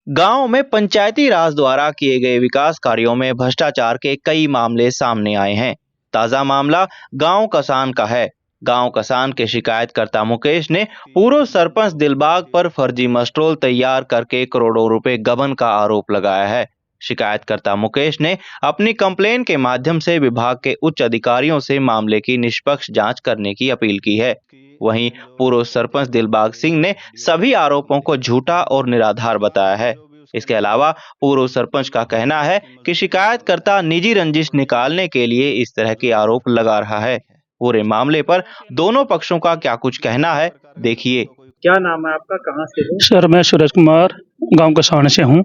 गांव में पंचायती राज द्वारा किए गए विकास कार्यों में भ्रष्टाचार के कई मामले सामने आए हैं। ताजा मामला गांव कसान का है। गांव कसान के शिकायतकर्ता मुकेश ने पूर्व सरपंच दिलबाग पर फर्जी मस्ट्रोल तैयार करके करोड़ों रुपए गबन का आरोप लगाया है। शिकायतकर्ता मुकेश ने अपनी कंप्लेन के माध्यम से विभाग के उच्च अधिकारियों से मामले की निष्पक्ष जांच करने की अपील की है। वहीं पूर्व सरपंच दिलबाग सिंह ने सभी आरोपों को झूठा और निराधार बताया है। इसके अलावा पूर्व सरपंच का कहना है कि शिकायतकर्ता निजी रंजिश निकालने के लिए इस तरह के आरोप लगा रहा है। पूरे मामले पर दोनों पक्षों का क्या कुछ कहना है, देखिए। क्या नाम है आपका, कहाँ से हो? सर मैं सूरज कुमार गांव कसाण से हूँ।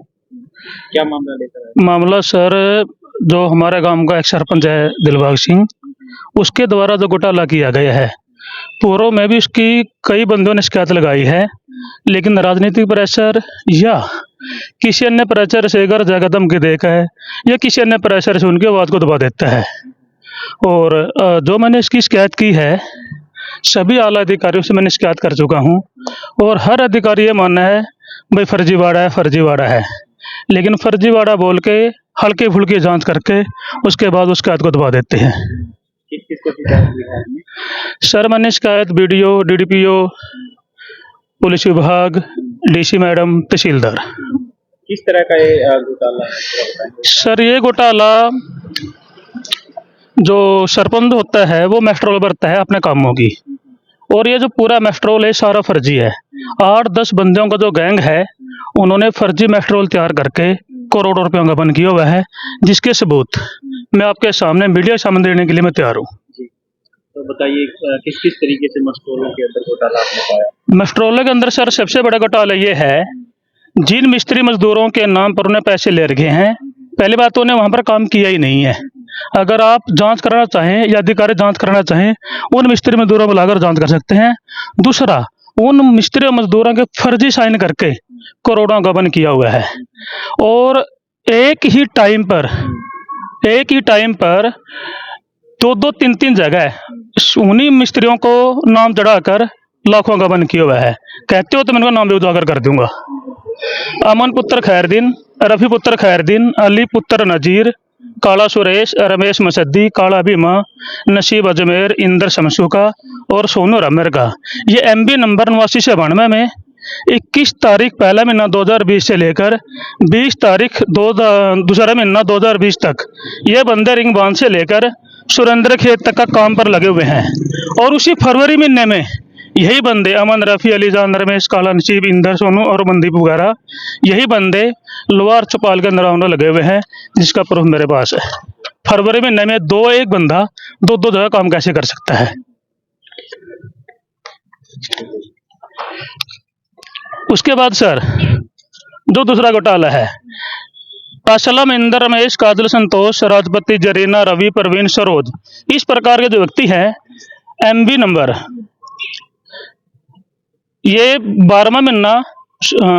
क्या मामला लेकर आए? मामला सर, जो हमारे गांव का एक सरपंच है दिलबाग सिंह, उसके द्वारा जो घोटाला किया गया है, पूर्व में भी उसकी कई बंदों ने शिकायत लगाई है, लेकिन राजनीतिक प्रेशर या किसी अन्य प्रेशर से घर जगह धमकी देकर या किसी अन्य प्रेशर से उनकी आवाज़ को दबा देता है। और जो मैंने इसकी शिकायत की है, सभी आला अधिकारियों से मैंने शिकायत कर चुका हूँ और हर अधिकारी ये मानना है भाई फर्जीवाड़ा है, लेकिन फर्जीवाड़ा बोल के हल्की फुल्की जांच करके उसके बाद उस शिकायत को दबा देते हैं। किस किस को शिकायत की है आपने? सर मैंने शिकायत बीडीओ, डीडीपीओ, पुलिस विभाग, डीसी मैडम, तहसीलदार। किस तरह का ये घोटाला है, थोड़ा बताएंगे? सर ये घोटाला, जो सरपंच होता है वो मेस्ट्रोल भरता है अपने कामों की, और ये जो पूरा मेस्ट्रोल है सारा फर्जी है। 8-10 बंदों का जो गैंग है, उन्होंने फर्जी मेस्ट्रोल तैयार करके करोड़ों रुपयों का बन किया हुआ है, जिसके सबूत मैं आपके सामने मीडिया सामने देने के लिए मैं तैयार हूँ। तो बताइए किस किस तरीके से मस्टरों के अंदर घोटाला आपने पाया? मेस्ट्रोल के अंदर सर सबसे बड़ा घोटाला ये है, जिन मिस्त्री मजदूरों के नाम पर उन्हें पैसे ले रखे हैं, पहली बात तो उन्हें वहाँ पर काम किया ही नहीं है। अगर आप जांच कराना चाहें या अधिकारी जांच कराना चाहें, उन मिस्त्री मजदूरों को लाकर जांच कर सकते हैं। दूसरा, उन मिस्त्री मजदूरों के फर्जी साइन करके करोड़ों का गबन किया हुआ है, और एक ही टाइम पर 2-2, 3-3 जगह उन्हीं मिस्त्रियों को नाम चढ़ाकर लाखों का गबन किया हुआ है। कहते हो तो मैं उनका नाम भी उजागर कर दूंगा। अमन पुत्र खैरदीन, रफी पुत्र खैरदीन, अली पुत्र नजीर, काला सुरेश, रमेश मसद्दी, काला भीमा, नसीब अजमेर, इंदर शमसू का और सोनू रमेर का। ये MB नंबर 8992 में 21 तारीख पहला महीना 2020 से लेकर 20 तारीख दूसरा महीना 2020 तक ये बंदे रिंग बांध से लेकर सुरेंद्र खेत तक का काम पर लगे हुए हैं। और उसी फरवरी महीने में यही बंदे अमन, रफ़ी, अलीजान, रमेश, काला, नसीब, इंदर, सोनू और मनदीप वगैरह, यही बंदे लोअर चौपाल के अंदर लगे हुए हैं, जिसका प्रूफ मेरे पास है। फरवरी महीने में एक बंदा दो जगह काम कैसे कर सकता है? उसके बाद सर जो दूसरा घोटाला है, असलम, इंदर, रमेश, काजल, संतोष, राजपति, जरीना, रवि, परवीन, सरोज, इस प्रकार के जो व्यक्ति हैं, MB नंबर ये 12वां महीना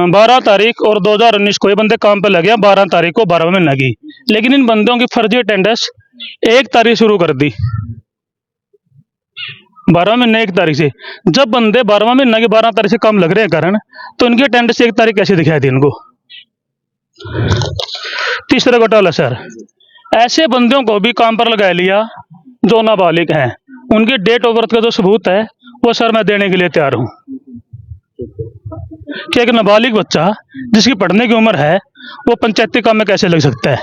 12 तारीख और 2019 को ये बंदे काम पे लगे हैं, 12 तारीख को 12वां महीना की, लेकिन इन बंदों की फर्जी अटेंडेंस 1 तारीख शुरू कर दी। 12वां महीना 1 तारीख से, जब बंदे 12वां महीना की 12 तारीख से काम लग रहे हैं कारण, तो इनकी अटेंडेंस 1 तारीख कैसे दिखाई दी इनको? तीसरा घोटाला सर, ऐसे बंदों को भी काम पर लगा लिया जो नाबालिग हैं। उनकी डेट ऑफ बर्थ का जो सबूत है वो सर मैं देने के लिए तैयार हूँ कि एक नाबालिग बच्चा जिसकी पढ़ने की उम्र है वो पंचायती काम में कैसे लग सकता है?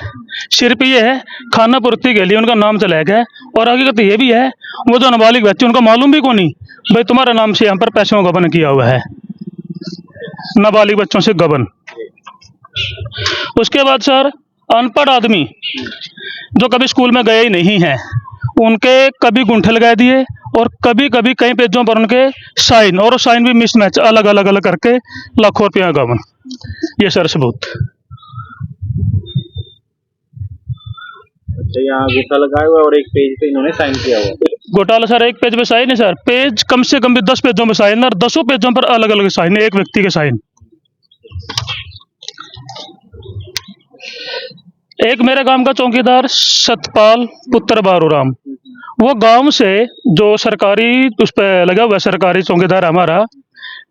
सिर्फ ये है खाना पूर्ति के लिए उनका नाम चलाया गया, और हकीकत ये भी है वो जो नाबालिग बच्चे उनका मालूम भी कौन नहीं भाई तुम्हारे नाम से यहाँ पर पैसों का गबन किया हुआ है, नाबालिग बच्चों से गबन। उसके बाद सर अनपढ़ आदमी जो कभी स्कूल में गए ही नहीं हैं, उनके कभी गुंठे लगा दिए और कभी कभी कई पेजों पर उनके साइन, और साइन भी मिसमैच अलग अलग करके लाखों रुपया का गबन। ये सर सबूत। अच्छा, यहाँ अंगूठा लगाया हुआ और एक पेज पे इन्होंने साइन किया हुआ। घोटाला सर एक पेज पे साइन है सर, पेज कम से कम भी 10 पेजों में साइन, और 10 पेजों पर अलग अलग साइन है, एक व्यक्ति के साइन। एक मेरे गांव का चौकीदार सतपाल पुत्र बारूराम, वो गांव से जो सरकारी उस पर लगा हुआ सरकारी चौकीदार हमारा,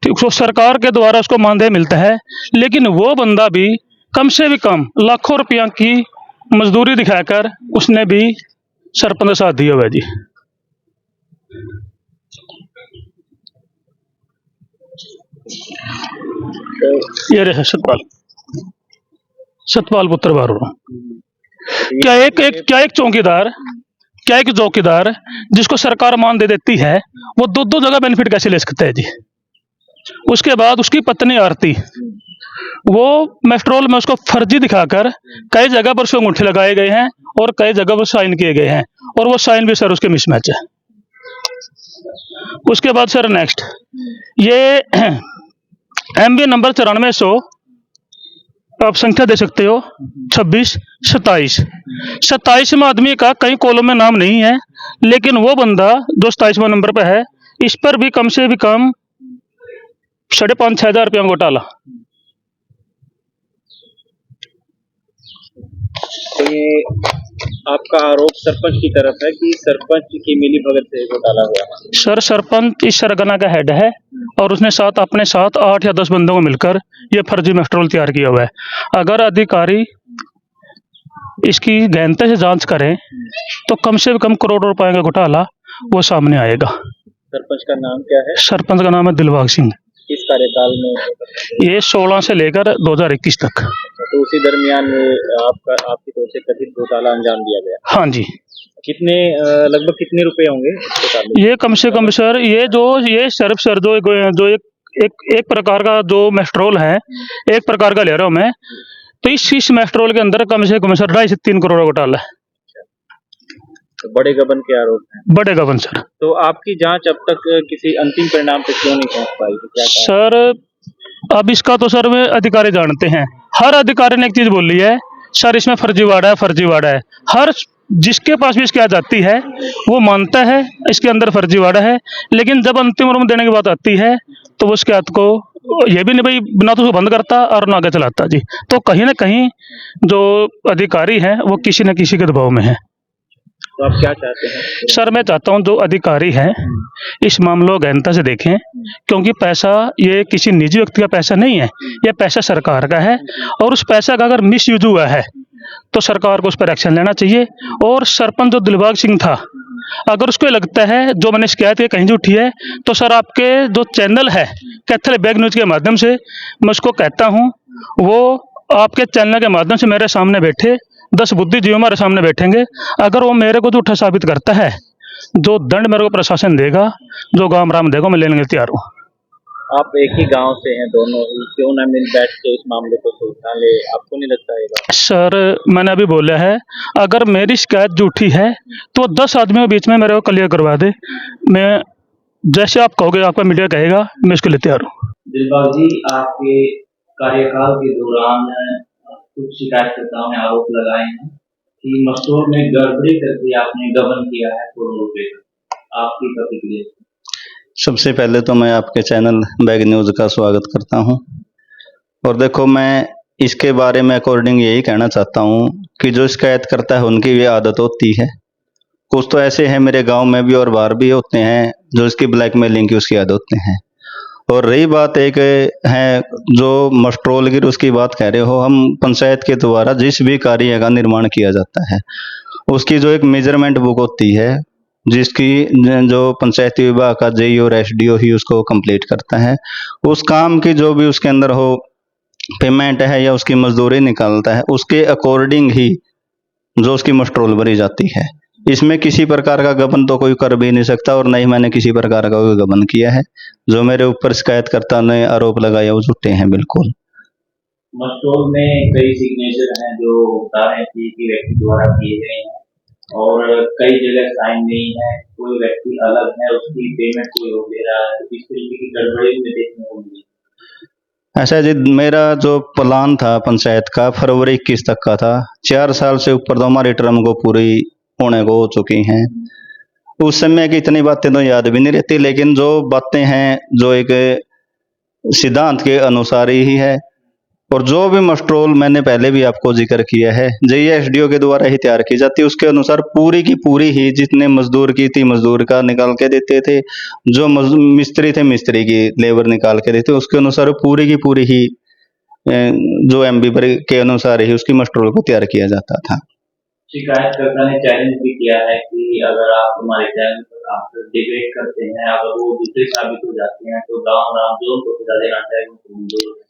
ठीक, तो सरकार के द्वारा उसको मानदेय मिलता है, लेकिन वो बंदा भी कम से भी कम लाखों रुपया की मजदूरी दिखाकर उसने भी सरपंच साथ दिया हुआ है जी। ये रहे सतपाल पुत्र बारोड़ा। क्या एक चौकीदार जिसको सरकार मान दे देती है, वो दो जगह बेनिफिट कैसे ले सकता है जी। उसके बाद उसकी पत्नी आरती, वो मेस्ट्रोल में उसको फर्जी दिखाकर कई जगह पर उसके अंगूठे लगाए गए हैं और कई जगह पर साइन किए गए हैं, और वो साइन भी सर उसके मिसमैच है। उसके बाद सर नेक्स्ट ये MB नंबर 9400, आप संख्या दे सकते हो 26 में आदमी का कई कॉलम में नाम नहीं है, लेकिन वो बंदा जो 27वां नंबर पे है, इस पर भी कम से भी कम 5,500-6 हज़ार रुपया घोटाला। तो ये आपका आरोप सरपंच की तरफ है कि सरपंच की मिली भगत से घोटाला हुआ? सर सरपंच इस सरगना का हेड है और उसने अपने साथ 8 या 10 बंदों को मिलकर ये फर्जी मेस्ट्रोल तैयार किया हुआ है। अगर अधिकारी इसकी गहनता से जांच करें तो कम से कम करोड़ों रुपए का घोटाला वो सामने आएगा। सरपंच का नाम क्या है? सरपंच का नाम है दिलबाग सिंह। किस कार्यकाल में? ये 16 से लेकर 2021 तक। तो उसी दरमियान आपकी तरफ से कथित घोटाला अंजाम दिया गया? हाँ जी। लगभग कितने रुपए होंगे? ये कम से कम सर ये सिर्फ सर जो एक प्रकार का जो मेस्ट्रोल है, एक प्रकार का ले रहा हूँ मैं, तो इस मेस्ट्रोल के अंदर कम से कम सर 2.5 से 3 करोड़ घोटाला है। तो बड़े गबन के आरोप हैं? बड़े गबन सर। तो आपकी जांच अब तक किसी अंतिम परिणाम पे क्यों नहीं पहुंच पाई? क्या सर अब इसका तो सर में अधिकारी जानते हैं। हर अधिकारी ने एक चीज बोली है, सर इसमें फर्जीवाड़ा है। हर जिसके पास भी शिकायत आती है वो मानता है इसके अंदर फर्जीवाड़ा है, लेकिन जब अंतिम रूप देने की बात आती है तो वो शिकायत को ये भी नहीं भाई ना तो उसको बंद करता और ना आगे चलाता जी। तो कहीं ना कहीं जो अधिकारी हैं वो किसी न किसी के दबाव में है। तो आप क्या चाहते हैं? सर मैं चाहता हूं जो अधिकारी हैं इस मामलों को गहनता से देखें, क्योंकि पैसा ये किसी निजी व्यक्ति का पैसा नहीं है, ये पैसा सरकार का है, और उस पैसा का अगर मिसयूज हुआ है तो सरकार को उस पर एक्शन लेना चाहिए। और सरपंच जो दिलबाग सिंह था, अगर उसको लगता है जो मैंने शिकायत कहीं झूठी है, तो सर आपके जो चैनल है कैथल बैग न्यूज के माध्यम से मैं उसको कहता हूँ, वो आपके चैनल के माध्यम से मेरे सामने बैठे 10 बुद्धिजीवी हमारे सामने बैठेंगे। अगर वो मेरे को झूठा साबित करता है, जो दंड मेरे को प्रशासन देगा, जो गांव राम देगा, मैं लेने के तैयार हूँ। आप एक ही गांव से हैं दोनों, क्यों ना मिल बैठ के इस मामले को सुलझा ले? आपको नहीं लगता है? सर मैंने अभी बोला है, अगर मेरी शिकायत झूठी है तो 10 आदमियों के बीच में मेरे को क्लियर करवा दे। मैं जैसे आप कहोगे, आपका मीडिया कहेगा, मैं इसके लिए तैयार हूँ। दिलबाग जी, आपके कार्यकाल के दौरान कुछ शिकायतकर्ताओं ने आरोप लगाए हैं कि मस्टोर में गड़बड़ी करके आपने गबन किया है करोड़ों रुपए का। आपकी प्रतिक्रिया? सबसे पहले तो मैं आपके चैनल बैग न्यूज़ का स्वागत करता हूं, और देखो मैं इसके बारे में अकॉर्डिंग यही कहना चाहता हूं कि जो शिकायत करता है उनकी भी आदत होती है। कुछ तो ऐसे हैं मेरे गांव में भी और बाहर भी होते हैं जो इसकी ब्लैकमेलिंग की उसकी आदत हैं। और रही बात एक है जो मस्ट्रोल की उसकी बात कह रहे हो, हम पंचायत के द्वारा जिस भी कार्य का निर्माण किया जाता है उसकी जो एक मेजरमेंट बुक होती है, जिसकी जो पंचायती विभाग का जेईओ और एसडीओ ही उसको कंप्लीट करता है, उस काम की जो भी उसके अंदर हो पेमेंट है या उसकी मजदूरी निकालता है, उसके अकॉर्डिंग ही जो उसकी मस्ट्रोल भरी जाती है। इसमें किसी प्रकार का गबन तो कोई कर भी नहीं सकता, और नहीं मैंने किसी प्रकार का कोई गबन किया है। जो मेरे ऊपर शिकायतकर्ता ने आरोप लगाया वो झूठे हैं बिल्कुल। मस्ट्रोल में कई सिग्नेचर हैं जो बता रहे हैं कि व्यक्ति द्वारा किए गए हैं, और कई जगह साइन नहीं है, कोई व्यक्ति अलग है, उसकी पेमेंट कोई और दे रहा है। तो इस तरीके की गड़बड़ी में देखने को मिली। ऐसा जी, मेरा जो प्लान था पंचायत का फरवरी 21 तक का था। 4 साल से ऊपर तो हमारी टर्म को पूरी होने को हो चुकी हैं। उस समय की इतनी बातें तो याद भी नहीं रहती, लेकिन जो बातें हैं जो एक सिद्धांत के अनुसार ही है और जो भी मस्ट्रोल मैंने पहले भी आपको जिक्र किया है, JSDO के द्वारा ही तैयार की जाती है। उसके अनुसार पूरी की पूरी ही जितने मजदूर की थी मजदूर का निकाल के देते थे, जो मिस्त्री थे मिस्त्री की लेबर निकाल के देते, उसके अनुसार पूरी की पूरी ही जो MB पर के अनुसार ही उसकी मस्ट्रोल को तैयार किया जाता था। शिकायतकर्ता ने चैलेंज भी किया है कि अगर आप हमारे चैनल पर आप डिबेट करते हैं, अगर वो दूसरे साबित हो जाते हैं तो गांव राम जो को सजा देना चाहिए उनको मंजूर है।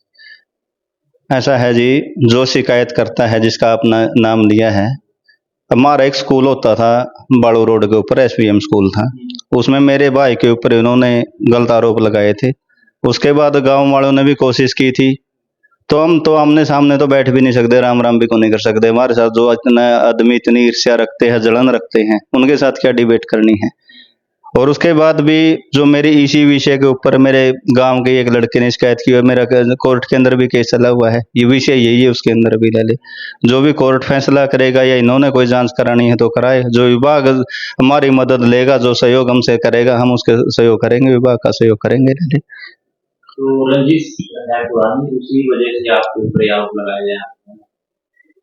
ऐसा है जी, जो शिकायत करता है जिसका आपने नाम लिया है, हमारा एक स्कूल होता था बाड़ू रोड के ऊपर, SVM स्कूल था, उसमें मेरे भाई के ऊपर इन्होंने गलत आरोप लगाए थे। उसके बाद गांव वालों ने भी कोशिश की थी, तो हम तो आमने सामने तो बैठ भी नहीं सकते, राम राम भी को नहीं कर सकते। हमारे साथ जो इतना आदमी इतनी ईर्ष्या रखते हैं, जलन रखते हैं, उनके साथ क्या डिबेट करनी है। और उसके बाद भी जो मेरी इसी विषय के ऊपर मेरे गांव के एक लड़के ने शिकायत की है, मेरा कोर्ट के अंदर भी केस चला हुआ है, ये विषय यही है, उसके अंदर भी ले ले। जो भी कोर्ट फैसला करेगा या इन्होंने कोई जांच करानी है तो कराए, जो विभाग हमारी मदद लेगा, जो सहयोग हमसे करेगा, हम उसके सहयोग करेंगे, विभाग का सहयोग करेंगे। ले ले। तो रंजिश है पुरानी, उसी वजह से आपके ऊपर आरोप लगाए गए।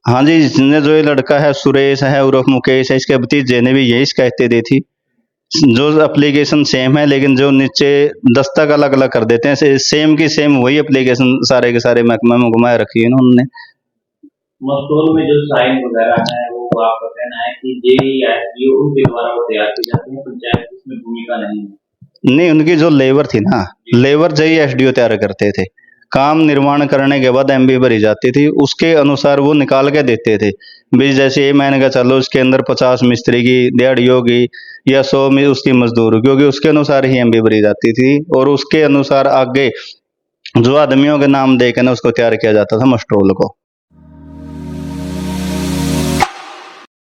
हाँ जी, जिसने जो ये लड़का है सुरेश है उर्फ मुकेश है, इसके भतीजे ने भी यही शिकायतें दी थी। जो एप्लीकेशन सेम है लेकिन जो नीचे दस्तक अलग अलग कर देते हैं, सेम की सेम वही एप्लीकेशन सारे के सारे महकमे में घुमाए रखी है इन्होंने। मस्टोल में जो साइन वगैरह है वो आपका कहना है कि JSDO उनके द्वारा वो तैयार की जाती है, पंचायत की इसमें भूमिका नहीं है? नहीं, उनकी जो लेबर थी ना, लेबर JSDO तैयार करते थे। काम निर्माण करने के बाद MB भरी जाती थी, उसके अनुसार वो निकाल के देते थे। भी जैसे ये मैंने कहा चलो इसके अंदर 50 मिस्त्री की दिहाड़ी होगी या 100 में उसकी मजदूर, क्योंकि उसके अनुसार ही MB भरी जाती थी और उसके अनुसार आगे जो आदमियों के नाम देकर ना उसको तैयार किया जाता था मस्ट्रोल को।